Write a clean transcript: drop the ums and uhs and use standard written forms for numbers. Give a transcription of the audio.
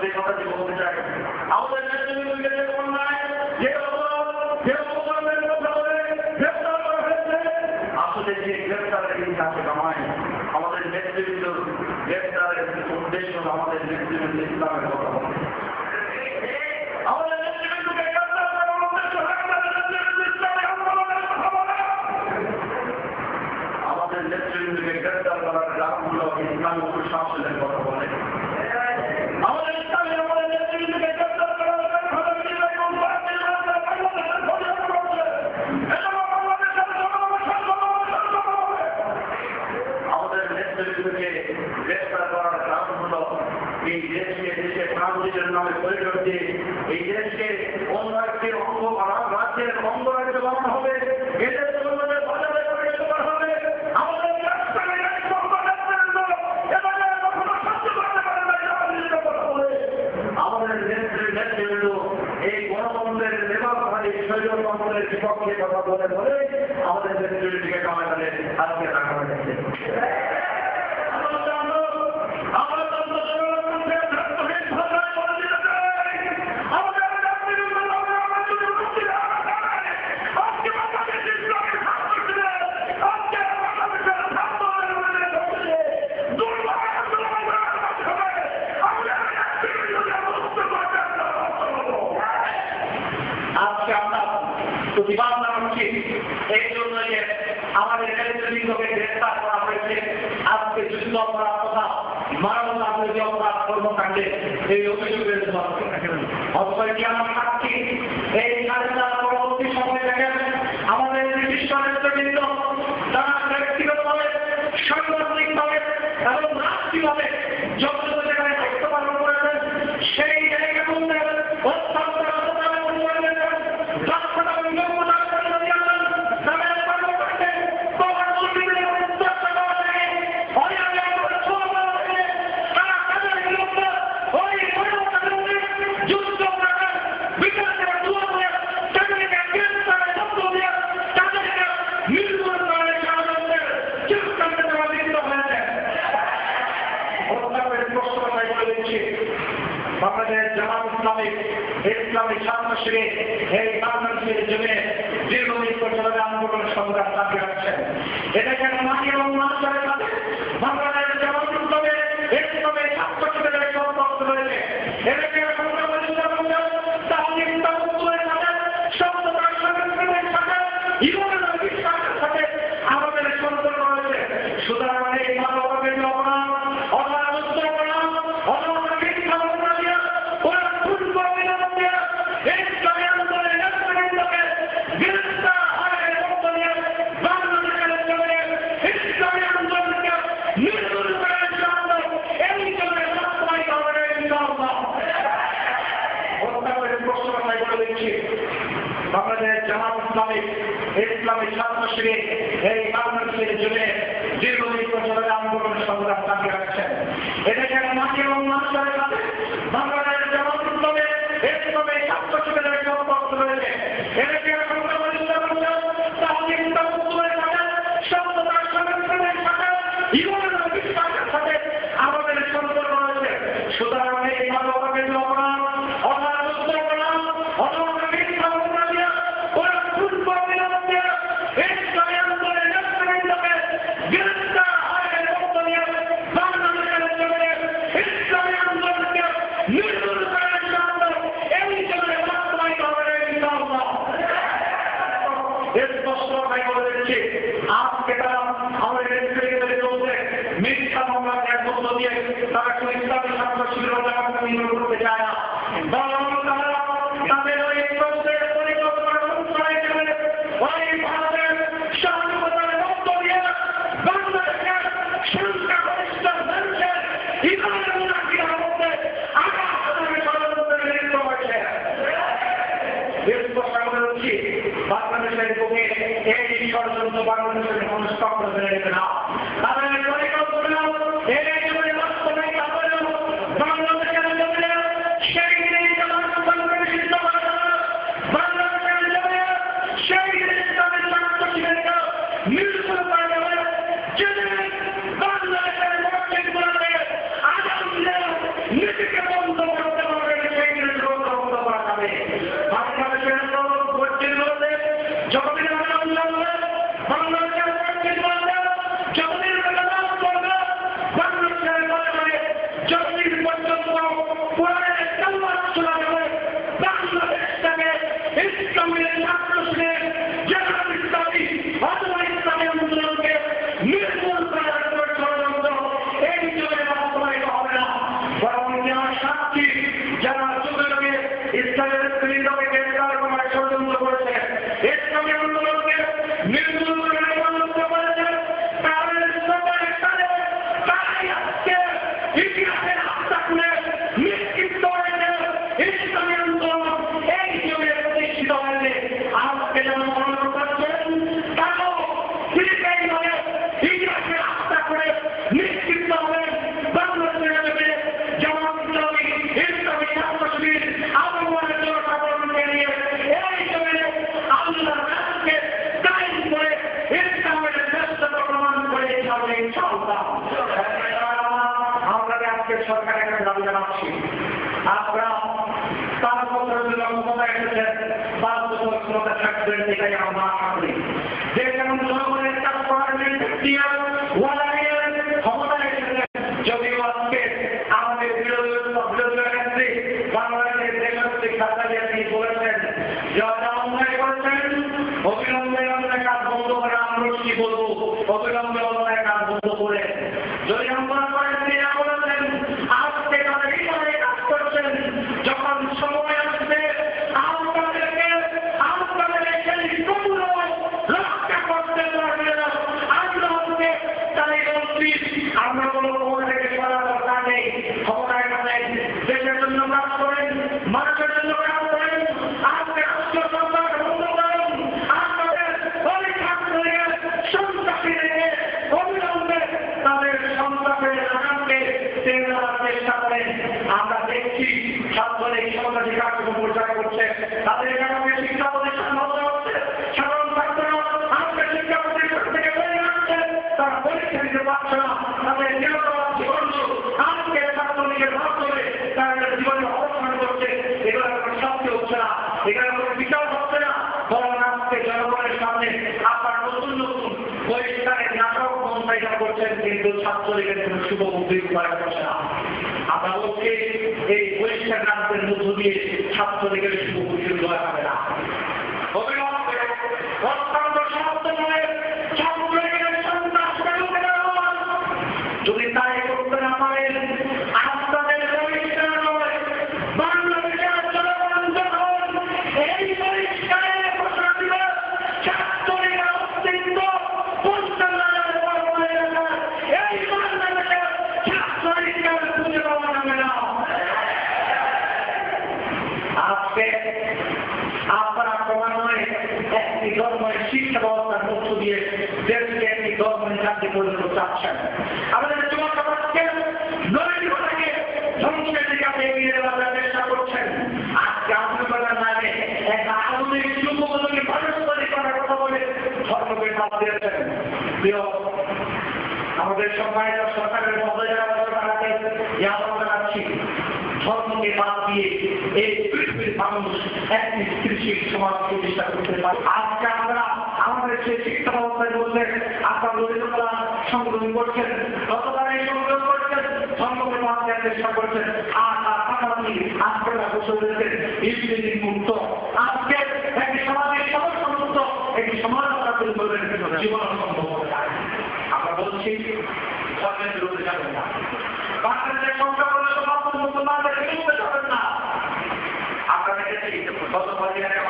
যে কথাটি বলতে চাই, আমাদের নেতৃবৃন্দকে যে অন্যায় যে অপকর্মের কথা বলে গ্রেফতার করা হয়েছে, আসলে যে গ্রেফতারের ইতিহাসে নয়, আমাদের নেতৃবৃন্দ গ্রেফতারের উদ্দেশ্য আমাদের নেতৃবৃন্দ ইসলামের কথা বলে। আমাদের নেতৃবৃন্দকে গ্রেফতার করার উদ্দেশ্য ইসলামের আন্দোলনের কথা বলে। আমাদের নেতৃবৃন্দকে গ্রেফতার করার কারণগুলো ইসলামী প্রশাসনের কথা বলে। আমাদের ইসলামের আমাদের নেতৃবৃন্দকে গ্রেফতার করার আমাদের নেতৃবৃন্দকে গ্রেফতার করার কারণ হলো এই দেশকে দেশে ট্রানজিটের নামে পরিচয় দিয়ে এই দেশকে অন্য একটি অঙ্গ রাজ্যের অঙ্গরাজ্য বানানো হবে, এদের জন্যদের বাজারে পরিণত করা হবে। আমাদের আমাদের নেতৃবৃন্দ এই গণতন্ত্রের নেতাভারী শৈলতন্ত্রের বিপক্ষে কথা বলে বলে আমাদের নেতৃবৃন্দকে কামাকালে আজকে রাখা হয়েছে। আজকে আমরা প্রতিবাদ জানাচ্ছি এই জন্য যে আমাদের নেতৃবৃন্দকে গ্রেফতার করা হয়েছে। আজকে যুদ্ধ অপরাধ তথা মানবতা বিরোধী অপরাধ কর্মকাণ্ডে এই অভিযোগের অথবা আমার সাক্ষী এই স্বাধীনতার পরবর্তী সময় থেকে আমাদের নির্দিষ্ট নেতৃবৃন্দ তারা ব্যক্তিগতভাবে সাংগঠনিকভাবে এবং রাষ্ট্রীয়ভাবে যত জায়গায় দায়িত্ব পালন করেছেন সেই জায়গার মধ্যে অত্যন্ত বাংলাদেশ জামাত ইসলামী ছাত্র শিবির এই বাংলাদেশের জন্য দীর্ঘদিন পর্যন্ত আন্দোলন সংগ্রাম চালিয়ে রাখছেন। এটা কেন মানি এবং মানুষের সাথে বাংলাদেশ জামাত ইসলামী ছাত্র শিবিরের সম্পর্ক রয়েছে। এটা কেন আমাদের সম্পর্ক রয়েছে। সুতরাং এই মানবতার অপরাধ বাংলাদেশ জামাত ইসলামী ছাত্র শিবির এই বাংলাদেশের জন্য দীর্ঘদিন পর্যন্ত আন্দোলন সংগ্রাম চালিয়ে রাখছেন। এটা কেন মাটি এবং মানুষের সাথে বাংলাদেশ জামাত ইসলামী ছাত্র শিবিরের সম্পর্ক রয়েছে। এটা কেন আমাদের সম্পর্ক রয়েছে। সুতরাং এই মানবতার অপরাধ আজকে তারা আমাদের চলছে মিথ্যা মামলার মধ্য দিয়ে তারা কোন ইসলামী ছাত্র শিবির করতে চায় না। তাদের ওই পরিকল্পনা ওই ভারতের স্বাধীনতার মধ্য দিয়ে বাংলাদেশের সংখ্যাগরিষ্ঠ মানুষের ইসলামের মধ্যে বাংলাদেশের বুকে এই ষড়যন্ত্র বাংলাদেশের মানুষ কখনো মেনে নেবে না। তাদের পরিকল্পনা বাংলাদেশের জমিনে সেই বাংলাদেশের জমিনে সেই নির্মূল করা হবে। বাংলাদেশের মসজিদগুলোতে আগামী নিজেকে বন্ধ করতে যতদিন বাংলাদেশের যতদিন যতদিন পর্যন্ত কোরআনের কালমা চলা যাবে বাংলাদেশটাকে ইসলামের ছাত্রশ্রে জামাত ইসলামী অথবা ইসলামী আন্দোলনকে নির্মূল করার ষড়যন্ত্র এই যুগে বাস্তবায়িত হবে না। বরং সাক্ষী যারা যুগে যুগে ইসলামের বিরুদ্ধে গ্রেফতার করার ষড়যন্ত্র করেছে, ইসলামী আন্দোলনকে নির্মূল করার ষড়যন্ত্র করেছে, তাদের সবাই তারাই আজকে ইতিহাসের আস্থা খুলে নিশ্চিত হয়েছে ইসলামী আন্দোলন এই যুগে প্রতিষ্ঠিত হয়েছে। আজকে যেমন মনে করছেন তারাও এইভাবে ইতিহাসের আস্থা করে নিশ্চিত হবে বাংলাদেশের যুগে জামাত ইসলামী ইসলামী ছাত্র শিবির আবহাওয়ার জন্য সাধারণকে নিয়ে এই যুগে আল্লাহর রাস্তাকে কায়েম করে ইসলামের শ্রেষ্ঠতা প্রমাণ করে যাবে ইনশাআল্লাহ। সরকার একটা দাবি জানাচ্ছি, আপনারা 5 বছর ক্ষমতায় এসেছেন, 5 বছর ক্ষমতা থাকবেন, এটাই আমরা আশা করি। যে যেমন জনগণের কাজ করার ক্ষমতায় এসেছেন, যদিও আজকে আমাদের বিরোধী নেত্রী বাংলাদেশের দেশনেত্রী খালেদা জিয়া তিনি বলেছেন যারা অন্যায় করেছেন অবিলম্বে অন্যায় কাজ বন্ধ করে, আমরা কি বলবো অবিলম্বে অন্যায় কাজ বন্ধ করে যদি আমরা করেন বলেছেন আজকে তাদের এইভাবে কাজ করছেন। যখন সময় আসবে আপনাদের সেই পূর্ণ রক্ষা করতে পারবে না আন্দোলনকে, তাই বলছি আমরা কোনো ক্ষমতা থেকে সরার দরকার নেই। ক্ষমতায় থাকেন, দেশের জন্য কাজ করেন, মানুষের জন্য কাজ করেন, আজকে রাষ্ট্র সরকার বন্ধ করেন, আপনাদের ওই ছাত্রদের সন্ত্রাসী রেখে অবিলম্বে তাদের সন্ত্রাসের আগামকে চেষ্টা করেন। আমরা দেখছি ছাত্রদের সন্ত্রাসী কার্যক্রম পরিচালনা করছে, তাদের কারণে শিক্ষা প্রতিষ্ঠান বন্ধ হচ্ছে, সাধারণ ছাত্ররা আজকে শিক্ষা প্রতিষ্ঠান থেকে বেরিয়ে আসছে, তারা পরীক্ষা দিতে পারছে না, তাদের নিরাপদ জীবন আজকে ছাত্রলীগের মাধ্যমে তাদের জীবনে অবস্থান করছে। এগুলো কোনো শাস্তি হচ্ছে না, এগুলো কোনো বিচার হচ্ছে না, বরং আজকে জনগণের সামনে আপনার নতুন নতুন বহিষ্কারের নাটক মন্ত্রায়িত করছেন, কিন্তু ছাত্রলীগের কোনো শুভ বুদ্ধি করা করছে না। আমরা বলছি এই বহিষ্কার নাটকের মধ্য দিয়ে ছাত্রলীগের শুভ বুদ্ধি দেওয়া যাবে না। অবিলম্বে অত্যন্ত সমাপ্ত করে ছাত্রলীগের সন্ত্রাসকে রুখে দেওয়া, যদি তাই করতে না পারেন আপনাদের বহিষ্কার নয়, বাংলাদেশের জনগণ যখন এই বহিষ্কারের ঘোষণা দিবে ছাত্রলীগের অস্তিত্ব এই বাংলাদেশের ছাত্রলীগের খুঁজে পাওয়া যাবে না। আজকে আপনারা ক্রমান্বয়ে একটি ধর্মের শিক্ষা ব্যবস্থার মধ্য দিয়ে দেশকে একটি ধর্মের জাতি পরিণত চাচ্ছেন। আমাদের যুবককে নৈতিকতাকে ধ্বংসের দিকে এগিয়ে দেওয়ার চেষ্টা করছেন। আজকে আধুনিকতার নামে এক আধুনিক যুবককে পারস্পরিক করার কথা বলে ধর্মকে বাদ দিয়েছেন। প্রিয় আমাদের সম্মানিত সরকারের মধ্যে জানাচ্ছি ধর্মকে বাদ দিয়ে এই পৃথিবীর মানুষ একটি স্থিতিশীল সমাজ প্রতিষ্ঠা করতে পারে। আজকে আমরা আমাদের সেই শিক্ষা ব্যবস্থায় বলতে আপনার রবীন্দ্রকলা সংগ্রহ করছেন, গতকাল এই সংগ্রহ করছেন, ধর্মকে বাদ দেওয়ার চেষ্টা করছেন, আর পাশাপাশি আপনারা বসে রয়েছেন ইসলামিক মুক্ত। আজকে একটি সমাজের সমস্যা মুক্ত একটি সমাজ তৈরি করবেন, জীবন সম্ভব হবে না। আমরা বলছি ধর্মের বিরুদ্ধে যাবেন না, বাংলাদেশের সংখ্যা বলে মুসলমানদের বিরুদ্ধে যাবেন না। আমরা দেখেছি গত কয়েকদিন আগে